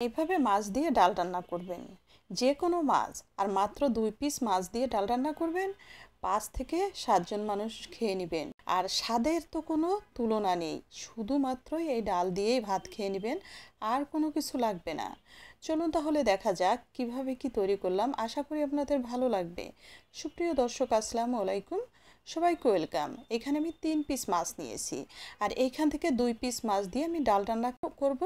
এইভাবে মাছ দিয়ে ডাল রান্না করবেন, যে কোনো মাছ, আর মাত্র 2 পিস মাছ দিয়ে ডাল রান্না করবেন। 5 থেকে 7 জন মানুষ খেয়ে নেবেন। আর স্বাদের তো কোনো তুলনা নেই, শুধুমাত্র এই ডাল দিয়েই ভাত খেয়ে নেবেন, আর কোনো কিছু লাগবে না। চলুন তাহলে দেখা যাক কিভাবে কি তৈরি করলাম। আশা করি আপনাদের ভালো লাগবে। সুপ্রিয় দর্শক, আসসালামু আলাইকুম, সবাইকে ওয়েলকাম। এখানে আমি 3 পিস মাছ নিয়েছি, আর এইখান থেকে 2 পিস মাছ দিয়ে আমি ডাল রান্না করব,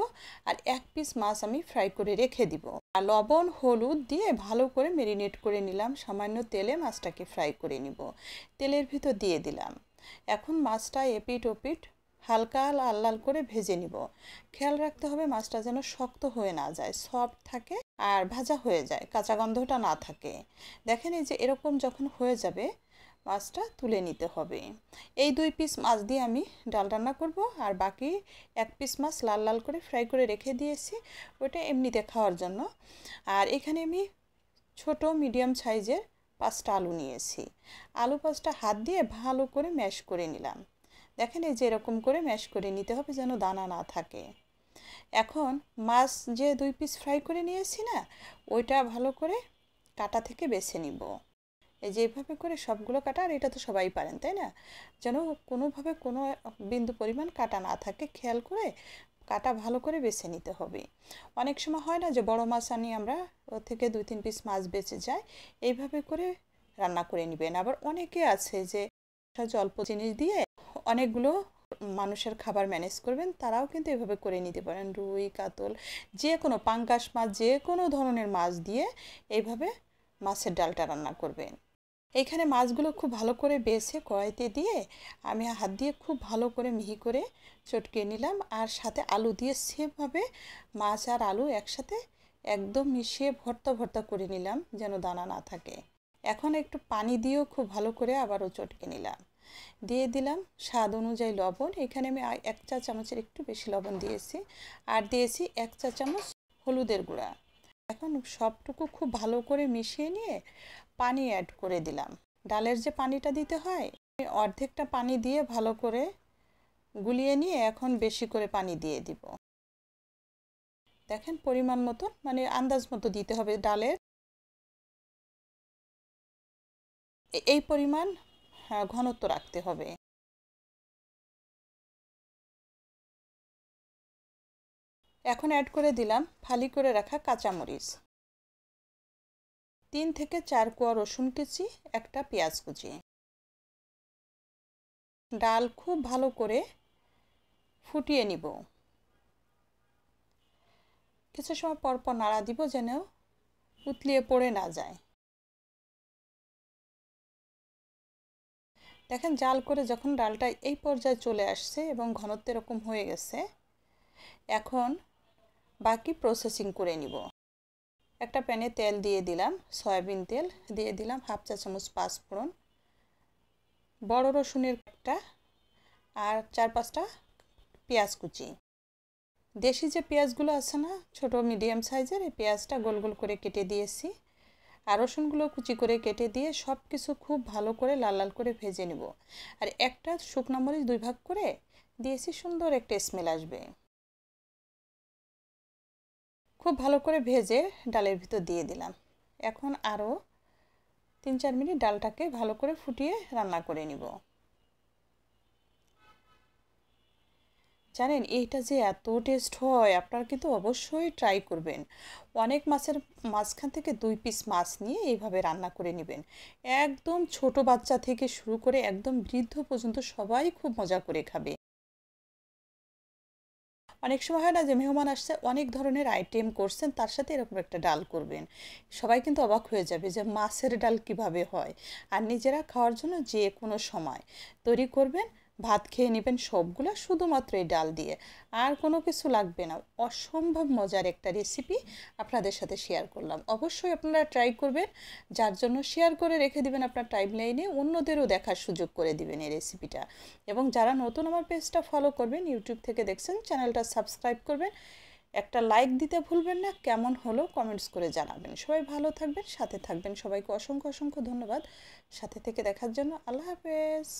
আর 1 পিস মাছ আমি ফ্রাই করে রেখে দিব। আর লবণ হলুদ দিয়ে ভালো করে ম্যারিনেট করে নিলাম। সামান্য তেলে মাছটাকে ফ্রাই করে নিব। তেলের ভিতর দিয়ে দিলাম। এখন মাছটা এপিট ওপিট হালকা লাল লাল করে ভেজে নিব। খেয়াল রাখতে হবে মাছটা যেন শক্ত হয়ে না যায়, সফট থাকে আর ভাজা হয়ে যায়, কাঁচা গন্ধটা না থাকে। দেখেন, এই যে এরকম যখন হয়ে যাবে মাছটা তুলে নিতে হবে। এই 2 পিস মাছ দিয়ে আমি ডাল রান্না করব, আর বাকি 1 পিস মাছ লাল লাল করে ফ্রাই করে রেখে দিয়েছি, ওটা এমনিতে খাওয়ার জন্য। আর এখানে আমি ছোট মিডিয়াম সাইজের 5টা আলু নিয়েছি। আলু 5টা হাত দিয়ে ভালো করে ম্যাশ করে নিলাম। দেখেন, এই যে এরকম করে ম্যাশ করে নিতে হবে যেন দানা না থাকে। এখন মাছ যে 2 পিস ফ্রাই করে নিয়েছি না, ওইটা ভালো করে কাটা থেকে বেছে নিব। এই যে এইভাবে করে সবগুলো কাটা, আর এটা তো সবাই পারেন তাই না, যেন কোনোভাবে কোনো বিন্দু পরিমাণ কাটা না থাকে, খেয়াল করে কাটা ভালো করে বেছে নিতে হবে। অনেক সময় হয় না যে বড় মাছ আনি আমরা, ও থেকে 2-3 পিস মাছ বেঁচে যায়। এইভাবে করে রান্না করে নেবেন। আবার অনেকে আছে যে অল্প জিনিস দিয়ে অনেকগুলো মানুষের খাবার ম্যানেজ করবেন, তারাও কিন্তু এভাবে করে নিতে পারেন। রুই, কাতল, যে কোনো পাঙ্গাস মাছ, যে কোনো ধরনের মাছ দিয়ে এইভাবে মাছের ডালটা রান্না করবেন। এইখানে মাছগুলো খুব ভালো করে বেছে কড়াইতে দিয়ে আমি হাত দিয়ে খুব ভালো করে মিহি করে চটকে নিলাম, আর সাথে আলু দিয়ে সেমভাবে মাছ আর আলু একসাথে একদম মিশিয়ে ভর্তা ভর্তা করে নিলাম যেন দানা না থাকে। এখন একটু পানি দিয়েও খুব ভালো করে আবারও চটকে নিলাম। দিয়ে দিলাম স্বাদ অনুযায়ী লবণ। এখানে আমি 1 চা চামচের একটু বেশি লবণ দিয়েছি, আর দিয়েছি 1 চা চামচ হলুদের গুঁড়া। এখন সবটুকু খুব ভালো করে মিশিয়ে নিয়ে পানি অ্যাড করে দিলাম। ডালের যে পানিটা দিতে হয়, অর্ধেকটা পানি দিয়ে ভালো করে গুলিয়ে নিয়ে এখন বেশি করে পানি দিয়ে দিব। দেখেন, পরিমাণ মতো মানে আন্দাজ মতো দিতে হবে ডালের, এই পরিমাণ ঘনত্ব রাখতে হবে। এখন অ্যাড করে দিলাম ফালি করে রাখা কাঁচামরিচ, 3 থেকে 4 কোয়া রসুন কুচি, একটা পেঁয়াজ কুচি। ডাল খুব ভালো করে ফুটিয়ে নিব। কিছু সময় পর পর নাড়া দিব যেন উতলিয়ে পড়ে না যায়। দেখেন, জাল করে যখন ডালটা এই পর্যায়ে চলে আসছে এবং ঘনত্ব এরকম হয়ে গেছে, এখন বাকি প্রসেসিং করে নিব। একটা প্যানে তেল দিয়ে দিলাম, সয়াবিন তেল দিয়ে দিলাম, 1/2 চা চামচ পাঁচফোড়ন, বড় রসুনের একটা, আর 4-5টা পেঁয়াজ কুচি। দেশি যে পেঁয়াজগুলো আছে না, ছোট মিডিয়াম সাইজের, এই পেঁয়াজটা গোল গোল করে কেটে দিয়েছি। আর রসুনগুলো কুচি করে কেটে দিয়ে সব কিছু খুব ভালো করে লাল লাল করে ভেজে নেব। আর একটা শুকনো মরিচ 2 ভাগ করে দিয়েছি, সুন্দর একটা স্মেল আসবে। খুব ভালো করে ভেজে ডালের ভিতর দিয়ে দিলাম। এখন আরও 3-4 মিনিট ডালটাকে ভালো করে ফুটিয়ে রান্না করে নিব। জানেন, এইটা যে এত টেস্ট হয়, আপনারা কিন্তু অবশ্যই ট্রাই করবেন। অনেক মাছের মাঝখান থেকে 2 পিস মাছ নিয়ে এইভাবে রান্না করে নেবেন। একদম ছোট বাচ্চা থেকে শুরু করে একদম বৃদ্ধ পর্যন্ত সবাই খুব মজা করে খাবে। অনেক সময় হয় না যে মেহমান আসছে, অনেক ধরনের আইটেম করছেন, তার সাথে এরকম একটা ডাল করবেন, সবাই কিন্তু অবাক হয়ে যাবে যে মাছের ডাল কিভাবে হয়। আর নিজেরা খাওয়ার জন্য যে কোনো সময় তৈরি করবেন, ভাত খেয়ে নেবেন সবগুলা শুধুমাত্র এই ডাল দিয়ে, আর কোনো কিছু লাগবে না। অসম্ভব মজার একটা রেসিপি আপনাদের সাথে শেয়ার করলাম। অবশ্যই আপনারা ট্রাই করবেন, যার জন্য শেয়ার করে রেখে দিবেন আপনার টাইমলাইনে, অন্যদেরও দেখার সুযোগ করে দিবেন এই রেসিপিটা। এবং যারা নতুন আমার পেজটা ফলো করবেন, ইউটিউব থেকে দেখছেন, চ্যানেলটা সাবস্ক্রাইব করবেন, একটা লাইক দিতে ভুলবেন না। কেমন হলো কমেন্টস করে জানাবেন। সবাই ভালো থাকবেন, সাথে থাকবেন। সবাইকে অসংখ্য অসংখ্য ধন্যবাদ সাথে থেকে দেখার জন্য। আল্লাহ হাফেজ।